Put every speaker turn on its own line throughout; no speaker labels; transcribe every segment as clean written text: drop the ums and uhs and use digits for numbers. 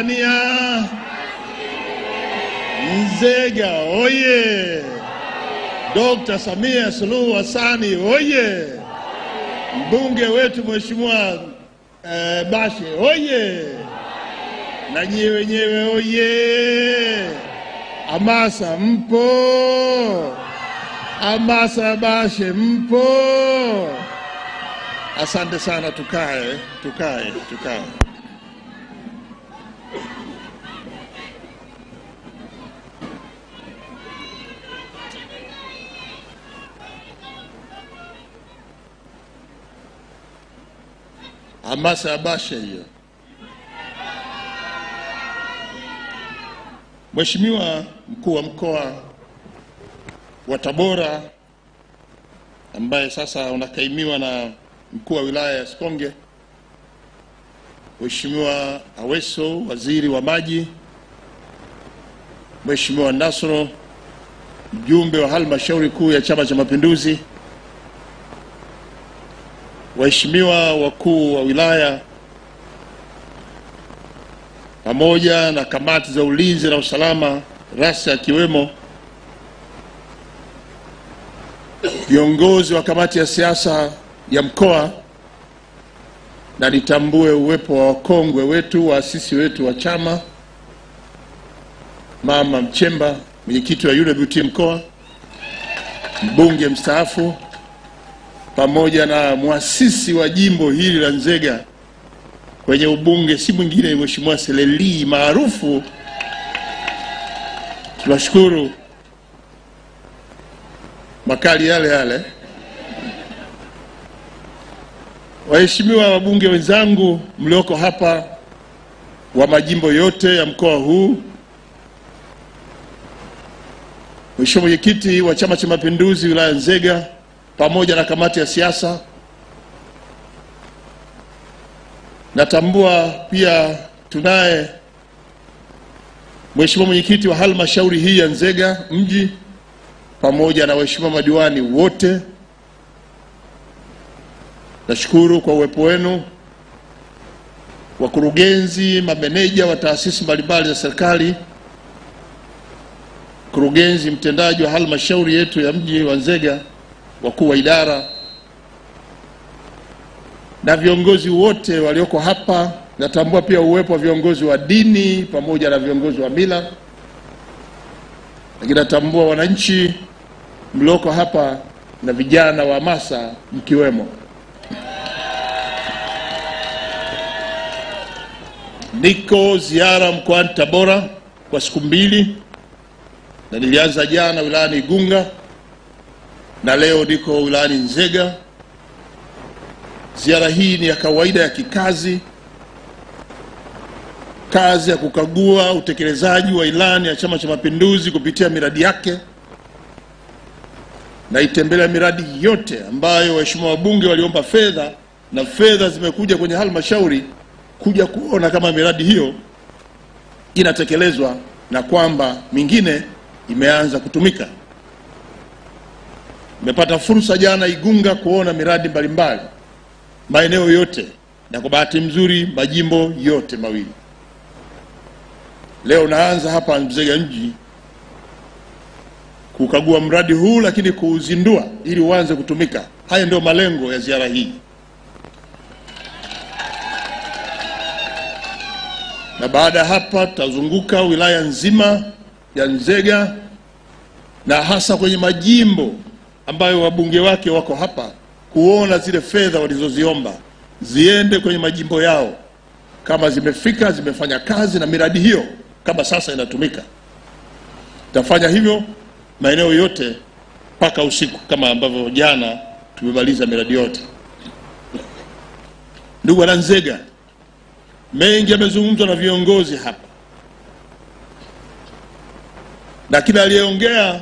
Tanzania! Nzega oye! Dr. Samia Suluhu Hassan oye! Mbunge wetu Mheshimiwa Bashe oye! Na nyie wenyewe oye! Hamasa mpo! Hamasa Bashe mpo! Asante sana, tukae. Hamasa Bashe hiyo. Mheshimiwa Mkuu wa Mkoa wa Tabora ambaye sasa unakaimiwa na Mkuu wa Wilaya ya Sikonge, Mheshimiwa Aweso, Waziri wa Maji, Mheshimiwa Nasro, mjumbe wa Halmashauri Kuu ya Chama cha Mapinduzi, waheshimiwa wakuu wa wilaya pamoja na kamati za ulinzi na usalama rasi akiwemo viongozi wa kamati ya siasa ya mkoa, na nitambue uwepo wa wakongwe wetu, waasisi wetu wa chama, Mama Mchemba, mwenyekiti wa UWT mkoa, mbunge mstaafu, pamoja na muasisi wa jimbo hili la Nzega kwenye ubunge, si mwingine Mheshimiwa Seleli maarufu. Tunashukuru makali yale. Waheshimiwa wabunge wenzangu mlioko hapa wa majimbo yote ya mkoa huu, Mheshimiwa mwenyekiti wa Chama cha Mapinduzi wilaya Nzega pamoja na kamati ya siasa, natambua pia tunaye Mheshimiwa mwenyekiti wa halmashauri hii ya Nzega mji pamoja na waheshimiwa madiwani wote. Nashukuru kwa uwepo wenu, wakurugenzi, mameneja wa taasisi mbalimbali za serikali, mkurugenzi mtendaji wa halmashauri yetu ya mji wa Nzega, wakuu wa idara na viongozi wote walioko hapa. Natambua pia uwepo wa viongozi wa dini pamoja na viongozi wa mila, lakini natambua wananchi mlioko hapa na vijana wa hamasa mkiwemo. Niko ziara mkoani Tabora kwa siku 2, na nilianza jana wilayani Igunga na leo niko wilayani Nzega. Ziara hii ni ya kawaida ya kikazi, kazi ya kukagua utekelezaji wa ilani ya Chama cha Mapinduzi kupitia miradi yake, na itembelea miradi yote ambayo waheshimiwa wabunge waliomba fedha na fedha zimekuja kwenye halmashauri kuja kuona kama miradi hiyo inatekelezwa na kwamba mingine imeanza kutumika. Nimepata fursa jana Igunga kuona miradi mbalimbali maeneo yote, na kwa bahati nzuri majimbo yote mawili. Leo naanza hapa Nzega mji kukagua mradi huu, lakini kuuzindua ili uanze kutumika. Haya ndio malengo ya ziara hii. Na baada hapa tutazunguka wilaya nzima ya Nzega, na hasa kwenye majimbo ambayo wabunge wake wako hapa, kuona zile fedha walizoziomba ziende kwenye majimbo yao, kama zimefika, zimefanya kazi, na miradi hiyo kama sasa inatumika. Tutafanya hivyo maeneo yote mpaka usiku, kama ambavyo jana tumemaliza miradi yote. Ndugu wana Nzega, mengi yamezungumzwa na viongozi hapa, na kila aliyeongea,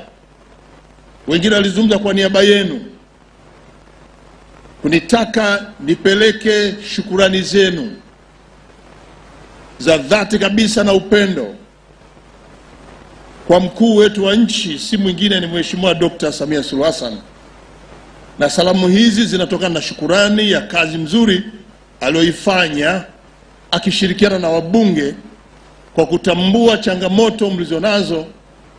wengine walizungumza kwa niaba yenu kunitaka nipeleke shukurani zenu za dhati kabisa na upendo kwa mkuu wetu wa nchi, si mwingine ni Mheshimiwa Dr. Samia Suluhu Hassan. Na salamu hizi zinatokana na shukurani ya kazi mzuri aliyoifanya akishirikiana na wabunge kwa kutambua changamoto mlizonazo,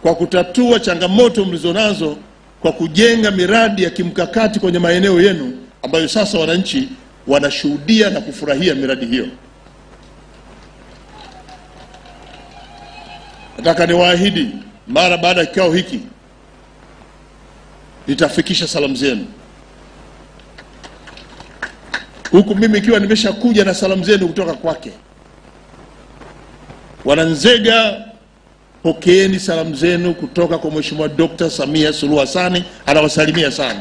kwa kutatua changamoto mlizonazo, kwa kujenga miradi ya kimkakati kwenye maeneo yenu ambayo sasa wananchi wanashuhudia na kufurahia miradi hiyo. Nataka niwaahidi mara baada ya kikao hiki nitafikisha salamu zenu. Huku mimi ikiwa nimeshakuja na salamu zenu kutoka kwake. Wananzega, pokeeni salamu zenu kutoka kwa Mheshimiwa Dr. Samia Suluhu Hassan, anawasalimia sana.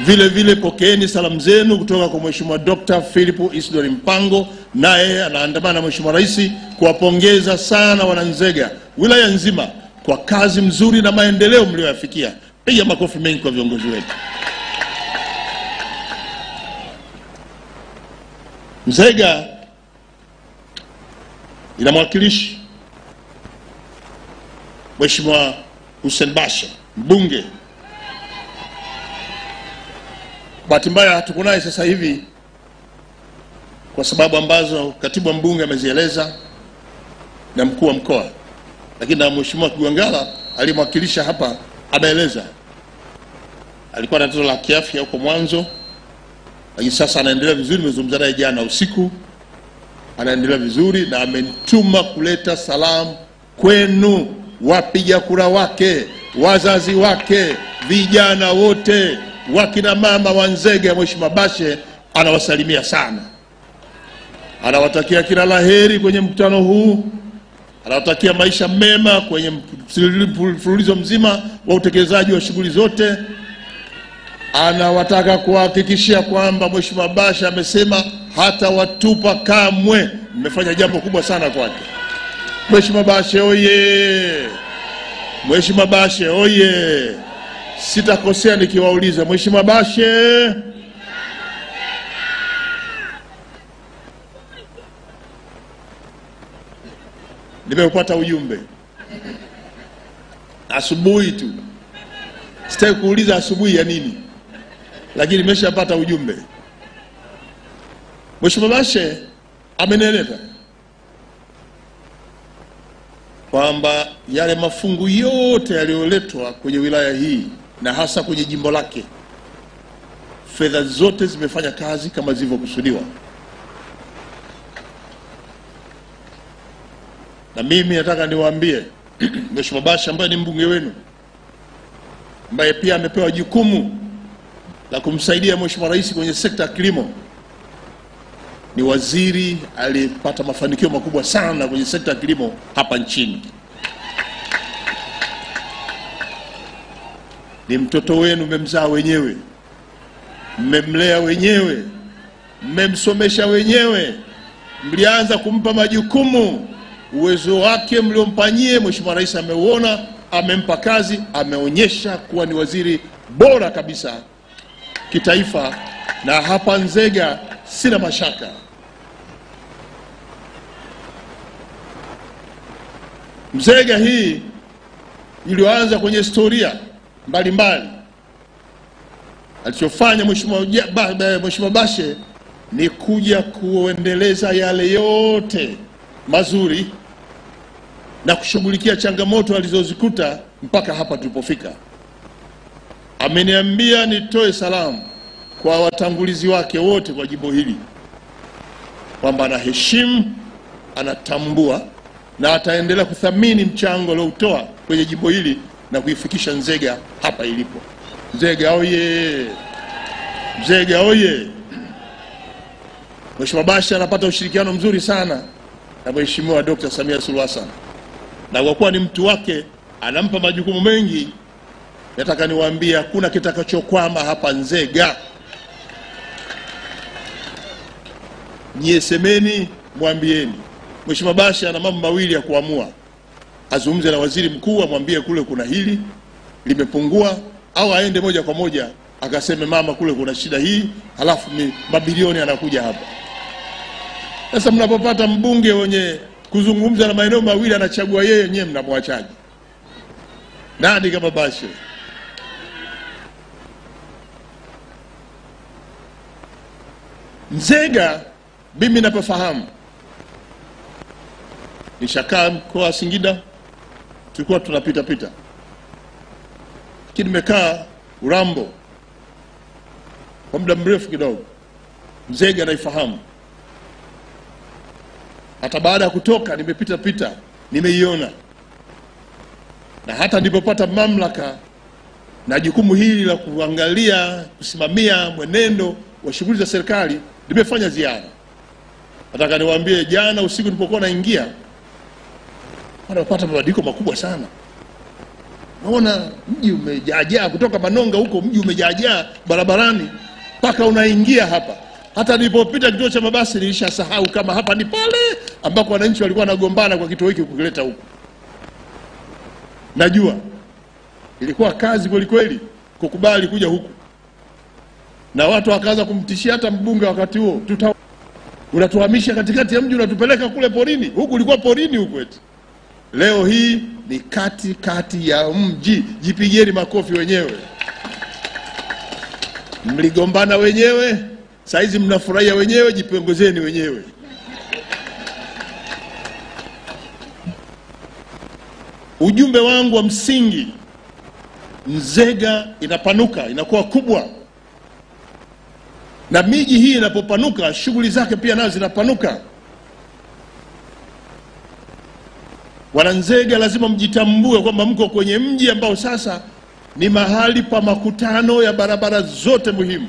Vile vile pokeeni salamu zenu kutoka kwa Mheshimiwa Dr. Philip Isdor Mpango, naye anaandamana na Mheshimiwa Rais kuwapongeza sana wananzega wilaya nzima kwa kazi mzuri na maendeleo mlioyafikia. Piga makofi mengi kwa viongozi wetu. Nzega ina mwakilishi Mheshimiwa Hussein Bashe, mbunge. Bahati mbaya hatuko naye sasa hivi kwa sababu ambazo katibu wa mbunge amezieleza na mkuu wa mkoa, lakini na Mheshimiwa Kigwangala alimwakilisha hapa ameeleza. Alikuwa na tatizo la kiafya huko mwanzo, lakini sasa anaendelea vizuri. Nimezungumza naye jana usiku, anaendelea vizuri na amenituma kuleta salamu kwenu wapiga kura wake, wazazi wake, vijana wote, wakina mama wa Nzega. Mheshimiwa Bashe anawasalimia sana, anawatakia kila laheri kwenye mkutano huu, anawatakia maisha mema kwenye mfululizo mzima wa utekelezaji wa shughuli zote. Anawataka kuhakikishia kwamba Mheshimiwa Bashe amesema hata watupa kamwe. Mmefanya jambo kubwa sana kwake. Mheshimiwa Bashe oye! Mheshimiwa Bashe oye! Sitakosea nikiwauliza Mheshimiwa Bashe. Nimeupata ujumbe asubuhi tu. Sitaki kuuliza asubuhi ya nini, lakini nimeshapata ujumbe. Mheshimiwa Bashe ameneleza kwamba yale mafungu yote yaliyoletwa kwenye wilaya hii na hasa kwenye jimbo lake, fedha zote zimefanya kazi kama zilivyokusudiwa. Na mimi nataka niwaambie Mheshimiwa Bashe ambaye ni mbunge wenu, ambaye pia amepewa jukumu la kumsaidia Mheshimiwa Rais kwenye sekta ya kilimo, ni waziri alipata mafanikio makubwa sana kwenye sekta ya kilimo hapa nchini. Ni mtoto wenu, mmemzaa wenyewe, mmemlea wenyewe, mmemsomesha wenyewe, mlianza kumpa majukumu. Uwezo wake mliompanyie Mheshimiwa Rais ameuona, amempa kazi, ameonyesha kuwa ni waziri bora kabisa kitaifa, na hapa Nzega sina mashaka. Nzega hii iliyoanza kwenye historia mbalimbali, alichofanya Mheshimiwa Bashe ni kuja kuendeleza yale yote mazuri na kushughulikia changamoto alizozikuta mpaka hapa tulipofika. Ameniambia nitoe salamu kwa watangulizi wake wote kwa jimbo hili kwamba anaheshimu, anatambua na ataendelea kuthamini mchango aliotoa kwenye jimbo hili na kuifikisha Nzega hapa ilipo. Nzega oye! Nzega oye! Mheshimiwa Bashe anapata ushirikiano mzuri sana na Mheshimiwa Dr. Samia Suluhu Hassan, na kwa kuwa ni mtu wake anampa majukumu mengi. Nataka niwaambie hakuna kitakachokwama hapa Nzega. Nyie semeni, mwambieni. Mheshimiwa Bashe ana mambo mawili ya kuamua. Azungumze na waziri mkuu, amwambie kule kuna hili limepungua, au aende moja kwa moja akaseme mama kule kuna shida hii, halafu mabilioni anakuja hapa. Sasa mnapopata mbunge wenye kuzungumza na maeneo mawili anachagua yeye, nyewe mnamwachaje? Nani kama Bashe? Nzega mimi napofahamu nishakaa mkoa wa Singida, tulikuwa tunapita pita. Lakini nimekaa Urambo kwa muda mrefu kidogo. Nzega naifahamu. Hata baada ya kutoka nimepita pita, nimeiona. Na hata nilipopata mamlaka na jukumu hili la kuangalia, kusimamia mwenendo wa shughuli za serikali, nimefanya ziara. Nataka niwaambie, jana usiku nilipokuwa naingia, wanapata mabadiliko makubwa sana. Naona mji umejaajaa, kutoka Manonga huko mji umejaajaa barabarani mpaka unaingia hapa. Hata nilipopita kituo cha mabasi nilishasahau kama hapa ni pale ambako wananchi walikuwa wanagombana kwa kituo hiki kukileta huko. Najua ilikuwa kazi kweli kweli kukubali kuja huku. Na watu wakaanza kumtishia hata mbunge wakati huo, unatuhamisha katikati ya mji unatupeleka kule porini. Huku ulikuwa porini huko eti. Leo hii ni kati ya mji. Jipigeni makofi wenyewe. Mligombana wenyewe, saizi mnafurahia wenyewe, jipongezeni wenyewe. Ujumbe wangu wa msingi, Nzega inapanuka, inakuwa kubwa. Na miji hii inapopanuka, shughuli zake pia nazo zinapanuka. Wananzega lazima mjitambue kwamba mko kwenye mji ambao sasa ni mahali pa makutano ya barabara zote muhimu.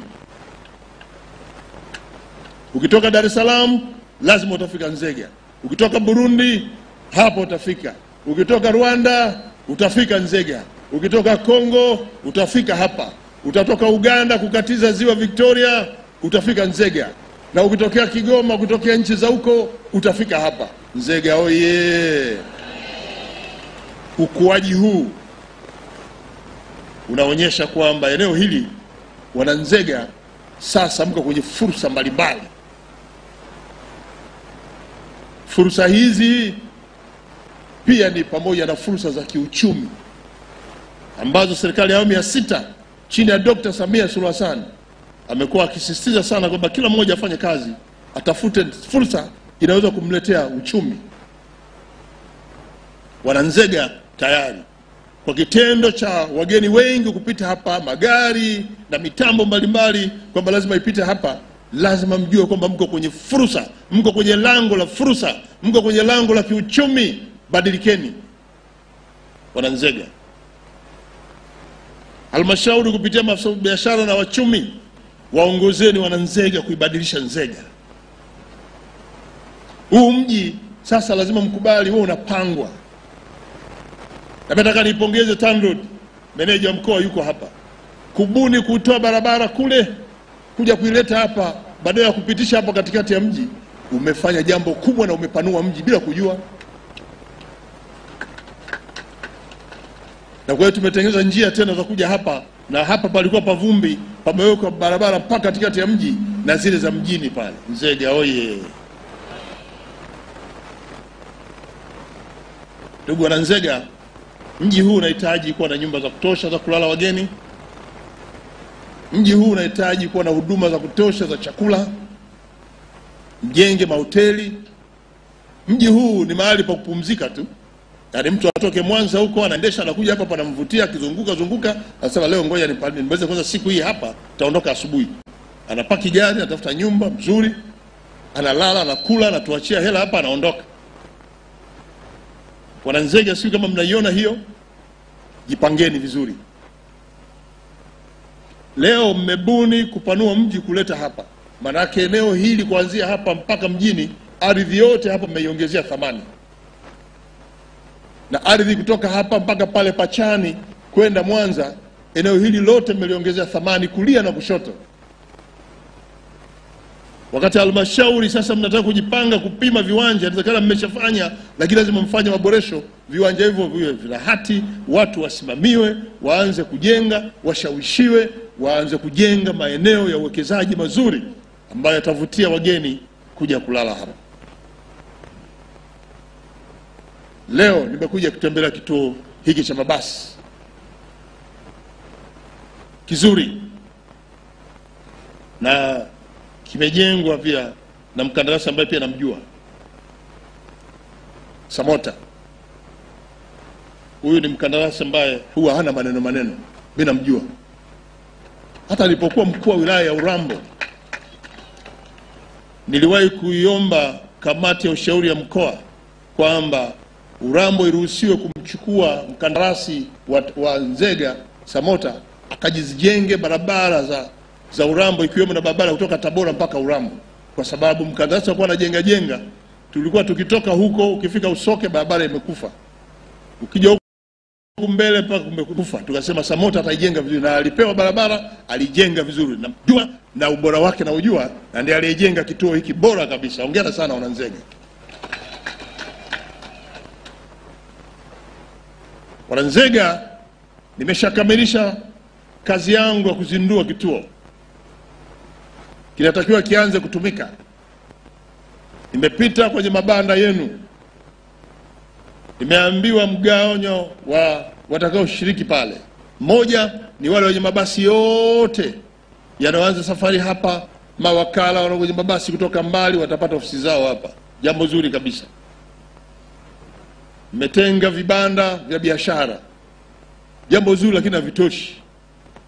Ukitoka Dar es Salaam lazima utafika Nzega. Ukitoka Burundi hapo utafika. Ukitoka Rwanda utafika Nzega. Ukitoka Kongo utafika hapa. Utatoka Uganda kukatiza ziwa Victoria utafika Nzega. Na ukitokea Kigoma, kutokea nchi za huko utafika hapa. Nzega oye! Ukuaji huu unaonyesha kwamba eneo hili Wananzega sasa mko kwenye fursa mbalimbali. Fursa hizi pia ni pamoja na fursa za kiuchumi ambazo serikali ya awamu ya 6 chini ya Dr. Samia Suluhu Hassan amekuwa akisisitiza sana kwamba kila mmoja afanye kazi, atafute fursa inaweza kumletea uchumi. Wananzega tayari kwa kitendo cha wageni wengi kupita hapa, magari na mitambo mbalimbali, kwamba lazima ipite hapa, lazima mjue kwamba mko kwenye fursa, mko kwenye lango la fursa, mko kwenye lango la kiuchumi. Badilikeni Wananzega. Halmashauri kupitia maafisa biashara na wachumi, waongozeni Wananzega kuibadilisha Nzega. Huu mji sasa lazima mkubali wewe unapangwa. Na nataka nipongeze TANROADS, meneja mkoa yuko hapa, kubuni kutoa barabara kule kuja kuileta hapa badala ya kupitisha hapa katikati ya mji. Umefanya jambo kubwa na umepanua mji bila kujua. Na kwa hiyo tumetengeneza njia tena za kuja hapa, na hapa palikuwa pavumbi, pamewekwa barabara mpaka katikati ya mji na zile za mjini pale. Nzega oye! Ndugu Wananzega, mji huu unahitaji kuwa na nyumba za kutosha za kulala wageni. Mji huu unahitaji kuwa na huduma za kutosha za chakula. Mjenge mahoteli. Mji huu ni mahali pa kupumzika tu. Yaani mtu atoke Mwanza huko anaendesha anakuja hapa panamvutia, akizunguka anasema leo ngoja nimalize kwanza siku hii hapa, taondoka asubuhi. Anapaki gari, anatafuta nyumba nzuri, analala, anakula, anatuachia hela hapa, anaondoka. Wananzega, sio kama mnaiona hiyo, jipangeni vizuri. Leo mmebuni kupanua mji kuleta hapa. Manake eneo hili kuanzia hapa mpaka mjini, ardhi yote hapa mmeiongezea thamani. Na ardhi kutoka hapa mpaka pale Pachani kwenda Mwanza, eneo hili lote mmeliongezea thamani kulia na kushoto. Wakati halmashauri sasa mnataka kujipanga kupima viwanja, inawezekana mmeshafanya, lakini lazima mfanye maboresho. Viwanja hivyo viwe vina hati, watu wasimamiwe, waanze kujenga, washawishiwe, waanze kujenga maeneo ya uwekezaji mazuri ambayo yatavutia wageni kuja kulala hapa. Leo nimekuja kutembelea kituo hiki cha mabasi kizuri, na kimejengwa pia na mkandarasi ambaye pia namjua. Samota. Huyu ni mkandarasi ambaye huwa hana maneno. Mimi namjua. Hata alipokuwa mkuu wa wilaya ya Urambo, niliwahi kuiomba kamati ya ushauri ya mkoa kwamba Urambo iruhusiwe kumchukua mkandarasi wa Nzega Samota akajizijenge barabara za Urambo, ikiwemo na barabara kutoka Tabora mpaka Urambo, kwa sababu mkandarasi alikuwa anajenga tulikuwa tukitoka huko ukifika Usoke barabara imekufa, ukija huko mbele mpaka kumekufa. Tukasema Samota ataijenga vizuri, na alipewa barabara, alijenga vizuri, namjua na ubora wake na ujua, na ndiye aliyejenga kituo hiki bora kabisa. Hongera sana wana Nzega. Wana Nzega, nimeshakamilisha kazi yangu ya kuzindua kituo. Kinatakiwa kianze kutumika. Nimepita kwenye mabanda yenu. Nimeambiwa mgaonyo wa watakao shiriki pale. Moja ni wale wenye mabasi yote yanaanza safari hapa, mawakala wana kwenye mabasi kutoka mbali watapata ofisi zao hapa. Jambo zuri kabisa. Nimetenga vibanda vya biashara. Jambo zuri, lakini havitoshi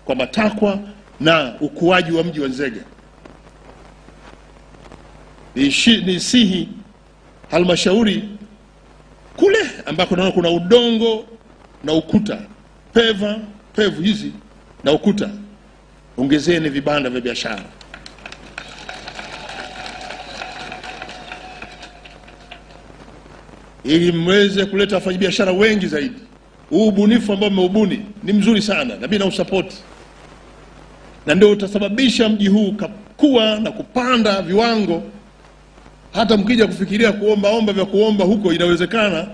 kwa matakwa na ukuaji wa mji wa Nzega. Nisihi halmashauri kule ambako naona kuna udongo na ukuta, pevu hizi na ukuta, ongezeni vibanda vya biashara. Ili mweze kuleta wafanyabiashara wengi zaidi. Huu ubunifu ambao mmeubuni ni mzuri sana, na mimi na usapoti. Na ndio utasababisha mji huu kukua na kupanda viwango. Hata mkija kufikiria kuomba vya kuomba huko inawezekana.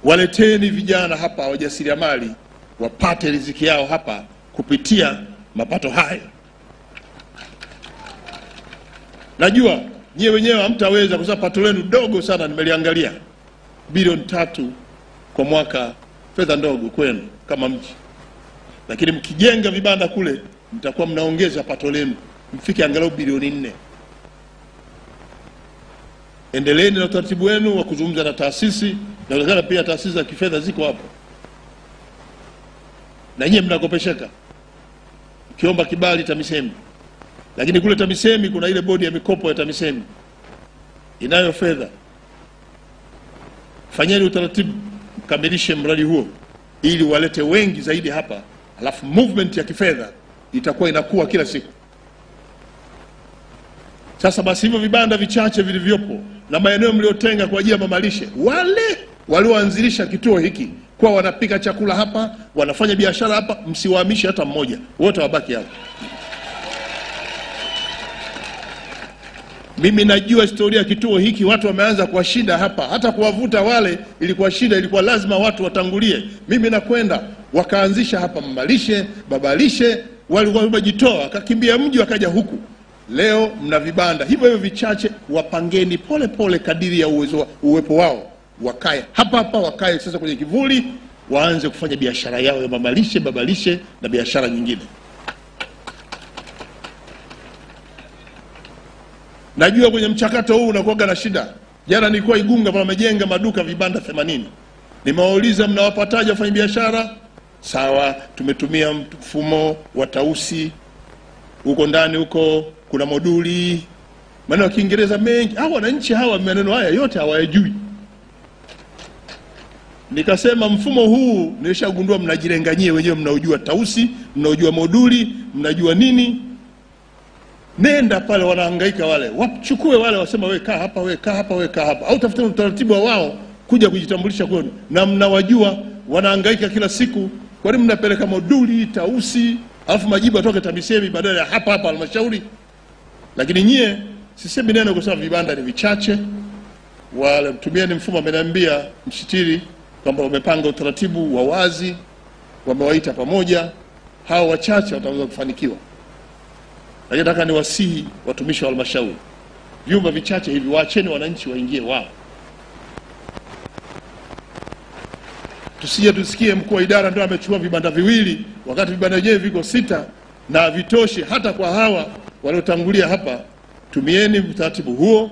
Waleteni vijana hapa wajasiriamali wapate riziki yao hapa kupitia mapato hayo. Najua nyie wenyewe hamtaweza kwa sababu pato lenu dogo sana, nimeliangalia. Bilioni 3 kwa mwaka, fedha ndogo kwenu kama mji. Lakini mkijenga vibanda kule mtakuwa mnaongeza pato lenu, mfike angalau bilioni 4. Endeleeni na utaratibu wenu wa kuzungumza na taasisi, na wazana pia taasisi za kifedha ziko hapo. Na nyie mnakopesheka. Ukiomba kibali TAMISEMI. Lakini kule TAMISEMI kuna ile bodi ya mikopo ya TAMISEMI inayo fedha. Fanyeni utaratibu, kamilishe mradi huo ili walete wengi zaidi hapa, alafu movement ya kifedha itakuwa inakuwa kila siku. Sasa basi hivyo vibanda vichache vilivyopo na maeneo mliotenga kwa ajili ya mamalishe, wale walioanzilisha kituo hiki kwa wanapika chakula hapa, wanafanya biashara hapa, msiwahamishe hata mmoja, wote wabaki hapa. Mimi najua historia ya kituo hiki, watu wameanza kwa shida hapa, hata kuwavuta wale ilikuwa shida, ilikuwa lazima watu watangulie. Mimi nakwenda wakaanzisha hapa mamalishe, babalishe, walikuwa wamejitoa, akakimbia mji wakaja huku. Leo mna vibanda hivyo vichache, wapangeni pole pole kadiri ya uwepo wao, wakae hapa wakae sasa kwenye kivuli, waanze kufanya biashara yao ya mamalishe, babalishe na biashara nyingine. Najua kwenye mchakato huu unakuwa na shida. Jana nilikuwa Igunga pale wamejenga maduka vibanda 80. Nimewauliza mnawapataje wafanya biashara? Sawa, tumetumia mfumo wa Tausi. Huko ndani huko kuna moduli. Maneno ya Kiingereza mengi. Hao wananchi hawa maneno haya yote hawayajui. Nikasema mfumo huu nimeshagundua mnajirenganyie wenyewe, mnaujua Tausi, mnaujua moduli, mnajua nini. Nenda pale wanahangaika wale, wachukue wale wasema wewe kaa hapa, wewe kaa hapa, wewe kaa hapa, au tafuta utaratibu wa wao kuja kujitambulisha kwenu, na mnawajua wanahangaika kila siku. Kwa nini mnapeleka moduli, Tausi, alafu majibu atoke TAMISEMI badala ya hapa halmashauri? Lakini nyie sisemi neno kwa sababu vibanda ni vichache. Wale mtumieni mfumo, ameniambia mshitiri kwamba wamepanga utaratibu wa wazi, wamewaita pamoja, hao wachache wataweza kufanikiwa. Lakini nataka niwasihi watumishi wa halmashauri, vyumba vichache hivi waacheni wananchi waingie wao. Tusije tusikie mkuu wa idara ndio amechukua vibanda viwili wakati vibanda vyenyewe viko 6 na vitoshe hata kwa hawa waliotangulia hapa. Tumieni utaratibu huo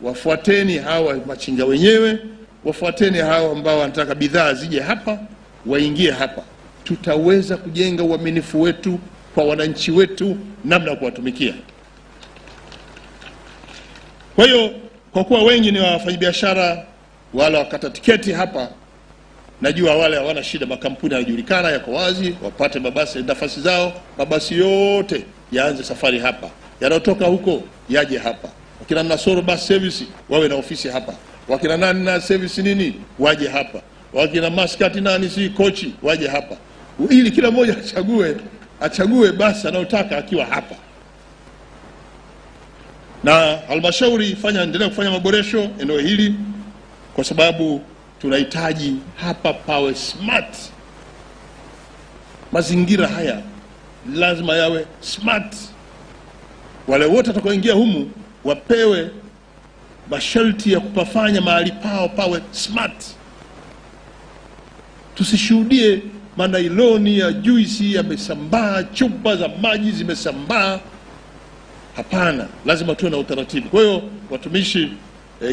wafuateni hawa machinga wenyewe, wafuateni hawa ambao wanataka bidhaa zije hapa, waingie hapa. Tutaweza kujenga uaminifu wetu kwa wananchi wetu namna ya kuwatumikia. Kwa hiyo kwa kuwa wengi ni wafanyabiashara wala wakata tiketi hapa, najua wale hawana shida, makampuni yanajulikana yako wazi, wapate mabasi nafasi zao, mabasi yote yaanze safari hapa, yanayotoka huko yaje hapa. Wakina Nasoro Bus Service wawe na ofisi hapa, wakina nani na service nini waje hapa, wakina Muscat nani si kochi waje hapa, ili kila mmoja achague basi anayotaka akiwa hapa. Na halmashauri endelea kufanya maboresho eneo hili, kwa sababu tunahitaji hapa pawe smart. Mazingira haya lazima yawe smart. Wale wote watakaoingia humu wapewe masharti ya kupafanya mahali pao pawe smart. Tusishuhudie manailoni ya juisi yamesambaa, chupa za maji zimesambaa. Hapana, lazima tuwe na utaratibu. Kwa hiyo watumishi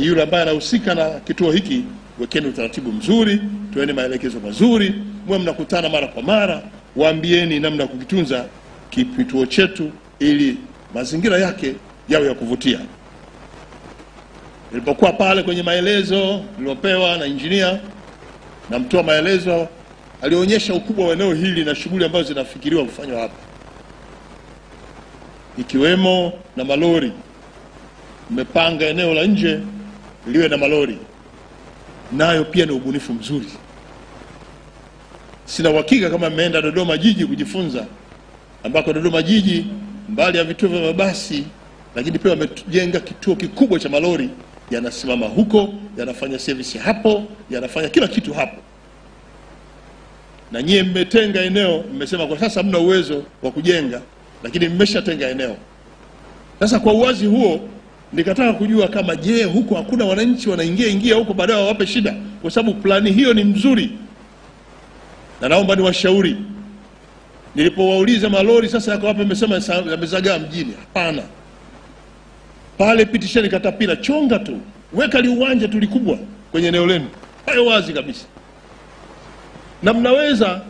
yule ambaye anahusika na kituo hiki, wekeni utaratibu mzuri, tueni maelekezo mazuri, mwe mnakutana mara kwa mara, waambieni namna ya kukitunza kituo chetu ili mazingira yake yawe ya kuvutia. Nilipokuwa pale kwenye maelezo niliyopewa na engineer na mtoa maelezo, alionyesha ukubwa wa eneo hili na shughuli ambazo zinafikiriwa kufanywa hapa, ikiwemo na malori. Mmepanga eneo la nje liwe na malori, nayo pia ni ubunifu mzuri. Sina uhakika kama mmeenda Dodoma jiji kujifunza, ambako Dodoma jiji mbali ya vituo vya mabasi, lakini pia wamejenga kituo kikubwa cha malori, yanasimama huko, yanafanya service hapo, yanafanya kila kitu hapo. Na nyie mmetenga eneo, mmesema kwa sasa hamna uwezo wa kujenga, lakini mmeshatenga eneo. Sasa kwa uwazi huo nikataka kujua kama huko hakuna wananchi wanaingia huko baadaye wawape shida, kwa sababu plani hiyo ni mzuri. Na naomba niwashauri, nilipowauliza malori sasa yako wapi, mmesema yamezagaa mjini. Hapana, pale pitisheni katapila, chonga tu, weka liuwanja tu likubwa kwenye eneo lenu, hayo wazi kabisa. Na mnaweza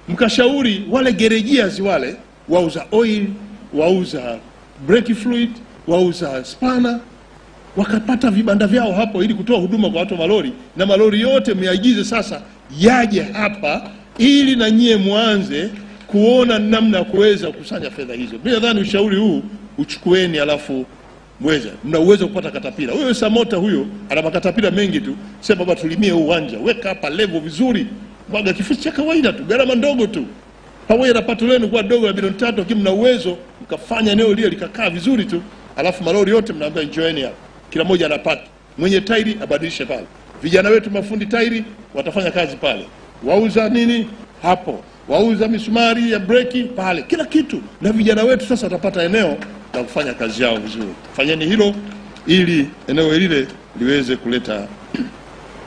mkashauri wale gerejias wale wauza oil, wauza brake fluid, wauza spana, wakapata vibanda vyao hapo ili kutoa huduma kwa watu wa malori, na malori yote myagize sasa yaje hapa ili na nyie muanze kuona namna ya kuweza kukusanya fedha hizo. Mimi nadhani ushauri huu uchukueni, alafu mweza mna uwezo kupata katapila. Huyo Samota huyo ana makatapila mengi tu, sema baba tulimie uwanja, weka hapa level vizuri, mwaga kifusi cha kawaida tu, gharama ndogo tu, pamoja na pato lenu kwa dogo la bilioni 3, kama mna uwezo mkafanya eneo lile likakaa vizuri tu, alafu malori yote mnaambia enjoyeni hapa, kila mmoja anapata. Mwenye tairi abadilishe pale, vijana wetu mafundi tairi watafanya kazi pale, wauza nini hapo, wauza misumari ya breki pale, kila kitu, na vijana wetu sasa watapata eneo la kufanya kazi yao vizuri. Fanyeni hilo ili eneo lile liweze kuleta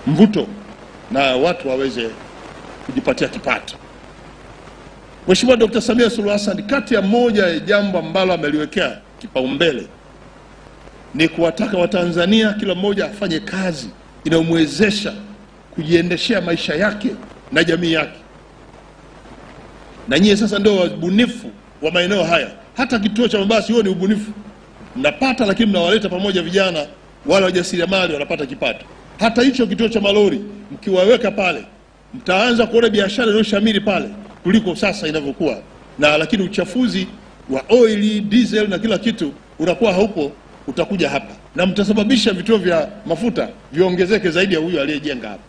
mvuto na watu waweze kujipatia kipato. Mheshimiwa Dr. Samia Suluhu Hassan, kati ya moja ya jambo ambalo ameliwekea kipaumbele ni kuwataka Watanzania kila mmoja afanye kazi inayomwezesha kujiendeshea maisha yake na jamii yake. Na nyie sasa ndio wabunifu wa maeneo haya. Hata kituo cha mabasi huo ni ubunifu. Mnapata, lakini mnawaleta pamoja vijana wala wajasiriamali wanapata kipato. Hata hicho kituo cha malori mkiwaweka pale, mtaanza kuona biashara inayoshamiri pale kuliko sasa inavyokuwa. Na lakini uchafuzi wa oil, diesel na kila kitu unakuwa haupo, utakuja hapa na mtasababisha vituo vya mafuta viongezeke zaidi ya huyo aliyejenga hapa.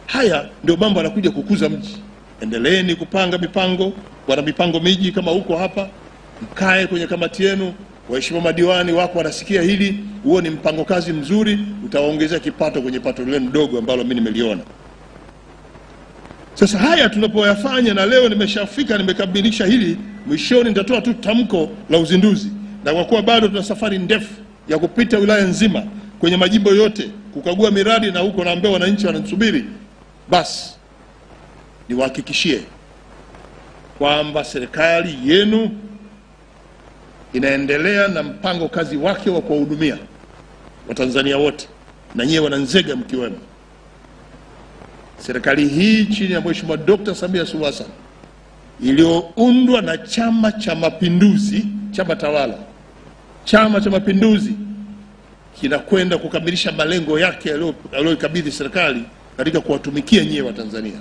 Haya ndio mambo yanakuja kukuza mji. Endeleeni kupanga mipango, wana mipango miji kama huko hapa, mkae kwenye kamati yenu, waheshimiwa madiwani wako wanasikia hili, huo ni mpango kazi mzuri, utawaongezea kipato kwenye pato lenu dogo ambalo mimi nimeliona. Sasa haya tunapoyafanya, na leo nimeshafika nimekamilisha hili, mwishoni nitatoa tu tamko la uzinduzi. Na kwa kuwa bado tuna safari ndefu ya kupita wilaya nzima kwenye majimbo yote kukagua miradi, na huko naambia wananchi wananisubiri, basi niwahakikishie kwamba serikali yenu inaendelea na mpango kazi wake wa kuwahudumia wa Tanzania wote, na nyewe wana Nzega mkiwemo. Serikali hii chini ya Mheshimiwa Dr. Samia Suluhu Hassan iliyoundwa na Chama cha Mapinduzi, chama tawala, Chama cha Mapinduzi kinakwenda kukamilisha malengo yake aliyokabidhi serikali katika kuwatumikia nyewe wa Tanzania.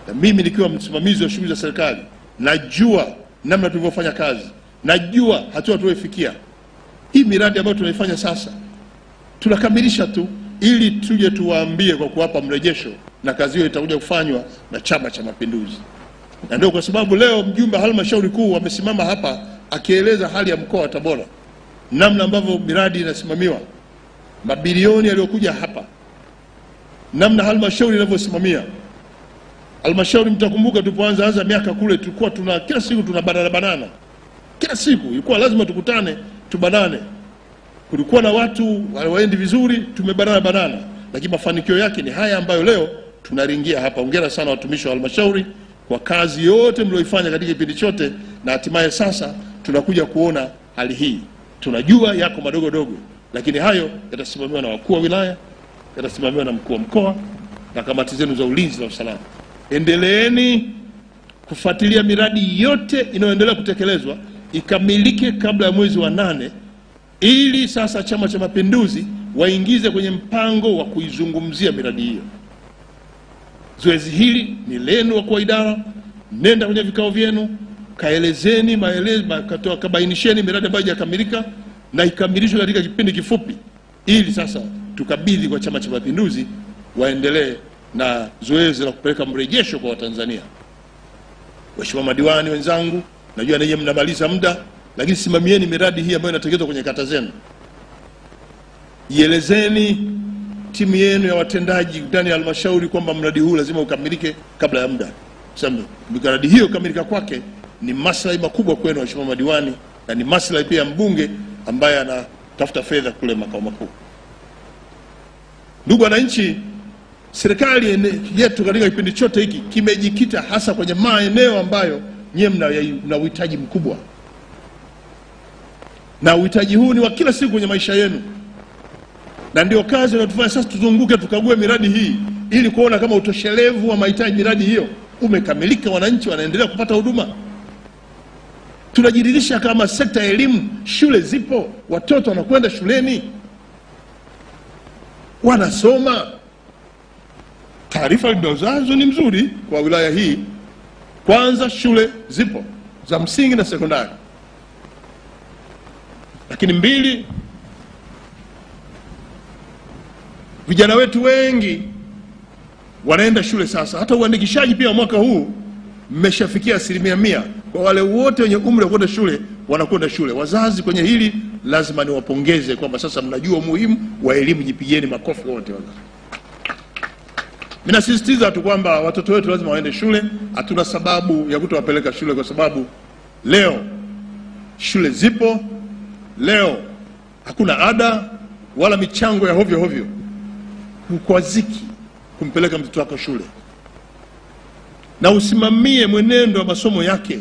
Na mimi nikiwa msimamizi wa shughuli za serikali, najua namna tulivyofanya kazi, najua hatua tuliyofikia. Hii miradi ambayo tunaifanya sasa tunakamilisha tu ili tuje tuwaambie kwa kuwapa mrejesho, na kazi hiyo itakuja kufanywa na Chama cha Mapinduzi. Na ndio kwa sababu leo mjumbe halmashauri kuu amesimama hapa akieleza hali ya mkoa wa Tabora, namna ambavyo miradi inasimamiwa, mabilioni yaliyokuja hapa, namna halmashauri inavyosimamia. Halmashauri, mtakumbuka tulipoanza miaka kule, tulikuwa kila siku tuna banana. Kila siku ilikuwa lazima tukutane tubanane. Kulikuwa na watu waendi vizuri, tumebanana. Lakini mafanikio yake ni haya ambayo leo tunaringia hapa. Hongera sana watumishi wa halmashauri kwa kazi yote mlioifanya katika kipindi chote, na hatimaye sasa tunakuja kuona hali hii. Tunajua yako madogo, lakini hayo yatasimamiwa na wakuu wa wilaya, yatasimamiwa na mkuu wa mkoa na kamati zenu za ulinzi na usalama. Endeleeni kufuatilia miradi yote inayoendelea kutekelezwa ikamilike kabla ya mwezi wa 8, ili sasa Chama cha Mapinduzi waingize kwenye mpango wa kuizungumzia miradi hiyo. Zoezi hili ni lenu kwa idara. Nenda kwenye vikao vyenu, kaelezeni kabainisheni miradi ambayo haijakamilika na ikamilishwe katika kipindi kifupi, ili sasa tukabidhi kwa Chama cha Mapinduzi waendelee na zoezi la kupeleka mrejesho kwa Watanzania. Mheshimiwa madiwani wenzangu, najua ninyi mnamaliza muda, lakini simamieni miradi hii ambayo inatekelezwa kwenye kata zenu. Ielezeni timu yenu ya watendaji ndani ya halmashauri kwamba mradi huu lazima ukamilike kabla ya muda. Sasa miradi hiyo kamilika kwake ni maslahi makubwa kwenu Mheshimiwa madiwani, na ni maslahi pia mbunge ambaye anatafuta fedha kule makao makuu. Ndugu wananchi, serikali yetu katika kipindi chote hiki kimejikita hasa kwenye maeneo ambayo nyewe mna uhitaji mkubwa, na uhitaji huu ni wa kila siku kwenye maisha yenu. Na ndio kazi inatufanya sasa tuzunguke tukague miradi hii ili kuona kama utoshelevu wa mahitaji miradi hiyo umekamilika, wananchi wanaendelea kupata huduma. Tunajiridhisha kama sekta ya elimu, shule zipo, watoto wanakwenda shuleni, wanasoma. Taarifa nilizonazo ni mzuri kwa wilaya hii. Kwanza, shule zipo za msingi na sekondari. Lakini 2, vijana wetu wengi wanaenda shule sasa. Hata uandikishaji pia mwaka huu mmeshafikia 100%. Kwa wale wote wenye umri wa kwenda shule wanakwenda shule. Wazazi kwenye hili lazima niwapongeze kwamba sasa mnajua umuhimu wa elimu. Jipigieni makofi wote wazazi. Mimi nasisitiza tu kwamba watoto wetu lazima waende shule. Hatuna sababu ya kutowapeleka shule, kwa sababu leo shule zipo. Leo hakuna ada wala michango ya hovyo. Kukwaziki kumpeleka mtoto wako shule, na usimamie mwenendo wa masomo yake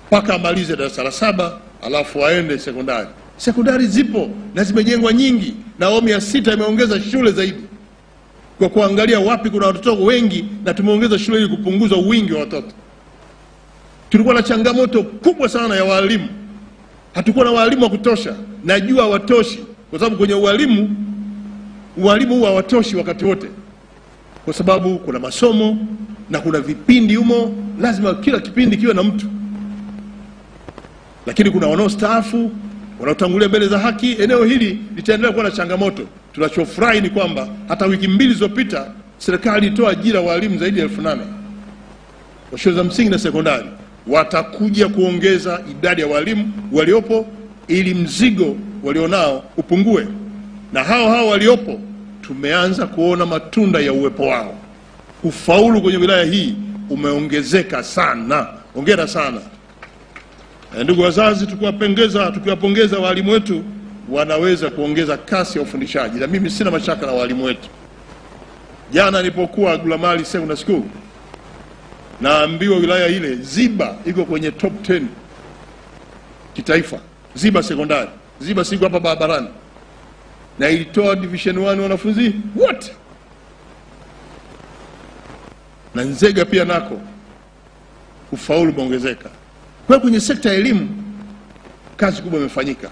mpaka amalize darasa la 7 alafu aende sekondari. Sekondari zipo na zimejengwa nyingi, na awamu ya 6 imeongeza shule zaidi kwa kuangalia wapi kuna watoto wengi, na tumeongeza shule ili kupunguza wingi wa watoto. Tulikuwa na changamoto kubwa sana ya walimu. Hatukuwa na walimu wa kutosha. Najua watoshi, kwa sababu kwenye walimu huwa watoshi wakati wote, kwa sababu kuna masomo na kuna vipindi humo, lazima kila kipindi kiwe na mtu. Lakini kuna wanaostaafu, wanaotangulia mbele za haki. Eneo hili litaendelea kuwa na changamoto. Tunachofurahi ni kwamba hata wiki 2 zilizopita serikali ilitoa ajira walimu zaidi ya 8,000 kwa shule za msingi na sekondari. Watakuja kuongeza idadi ya walimu waliopo ili mzigo walionao upungue. Na hao waliopo tumeanza kuona matunda ya uwepo wao. Ufaulu kwenye wilaya hii umeongezeka sana. Hongera sana. Ndugu wazazi, tukiwapongeza walimu wetu, wanaweza kuongeza kasi ya ufundishaji, na mimi sina mashaka na walimu wetu. Jana nilipokuwa Gulamali Secondary School, naambiwa wilaya ile Ziba iko kwenye top 10 kitaifa. Ziba sekondari Ziba siku hapa barabarani, na ilitoa division 1 wanafunzi wote, na Nzega pia nako ufaulu umeongezeka. Kwa kwenye sekta ya elimu kazi kubwa imefanyika,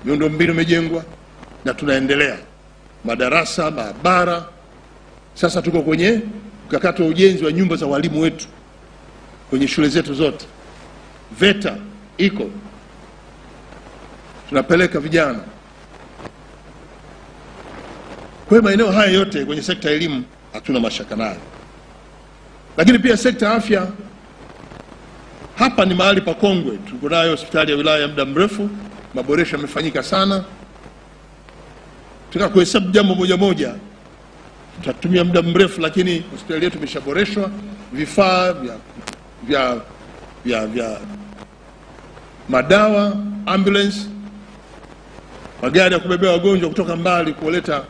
miundombinu imejengwa na tunaendelea, madarasa, maabara. Sasa tuko kwenye mkakati wa ujenzi wa nyumba za walimu wetu kwenye shule zetu zote. VETA iko, tunapeleka vijana. Kwa maeneo haya yote kwenye sekta ya elimu hatuna mashaka nayo. Lakini pia sekta ya afya, hapa ni mahali pa kongwe. Tuko nayo hospitali ya wilaya ya muda mrefu, maboresho yamefanyika sana. Tunataka kuhesabu jambo moja moja, tutatumia muda mrefu, lakini hospitali yetu imeshaboreshwa, vifaa vya madawa, ambulance, magari ya kubebea wagonjwa kutoka mbali kuleta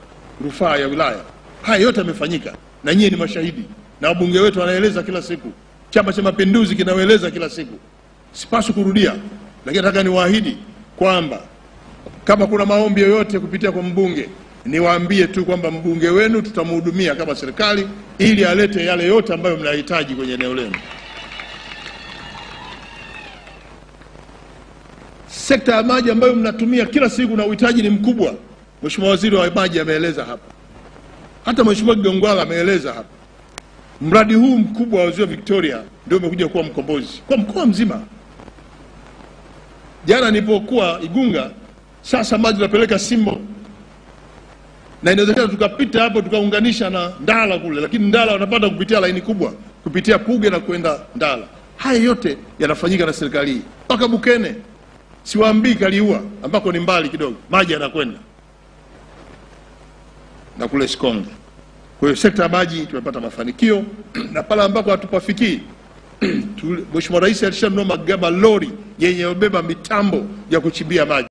rufaa ya wilaya. Haya yote yamefanyika na nyinyi ni mashahidi, na wabunge wetu wanaeleza kila siku, Chama cha Mapinduzi kinaeleza kila siku. Sipaswi kurudia, lakini nataka niwaahidi kwamba kama kuna maombi yoyote kupitia kwa mbunge, niwaambie tu kwamba mbunge wenu tutamhudumia kama serikali ili alete yale yote ambayo mnahitaji kwenye eneo lenu. Sekta ya maji ambayo mnatumia kila siku na uhitaji ni mkubwa, Mheshimiwa Waziri wa Maji ameeleza hapa, hata Mheshimiwa Kigongwala ameeleza hapa. Mradi huu mkubwa wa Ziwa Victoria ndio umekuja kuwa mkombozi kwa mkoa mzima. Jana nilipokuwa Igunga, sasa maji tunapeleka Simbo, na inawezekana tukapita hapo tukaunganisha na Ndala kule, lakini Ndala wanapata kupitia laini kubwa kupitia Puge na kwenda Ndala. Haya yote yanafanyika na serikali hii. Mpaka Bukene, siwaambii Kaliua ambako ni mbali kidogo, maji yanakwenda na kule Sikonge. Kwa hiyo sekta ya maji tumepata mafanikio, na pale ambako hatupafikii Mheshimiwa Rais alishanunua malori yenye ubeba mitambo ya kuchimbia maji.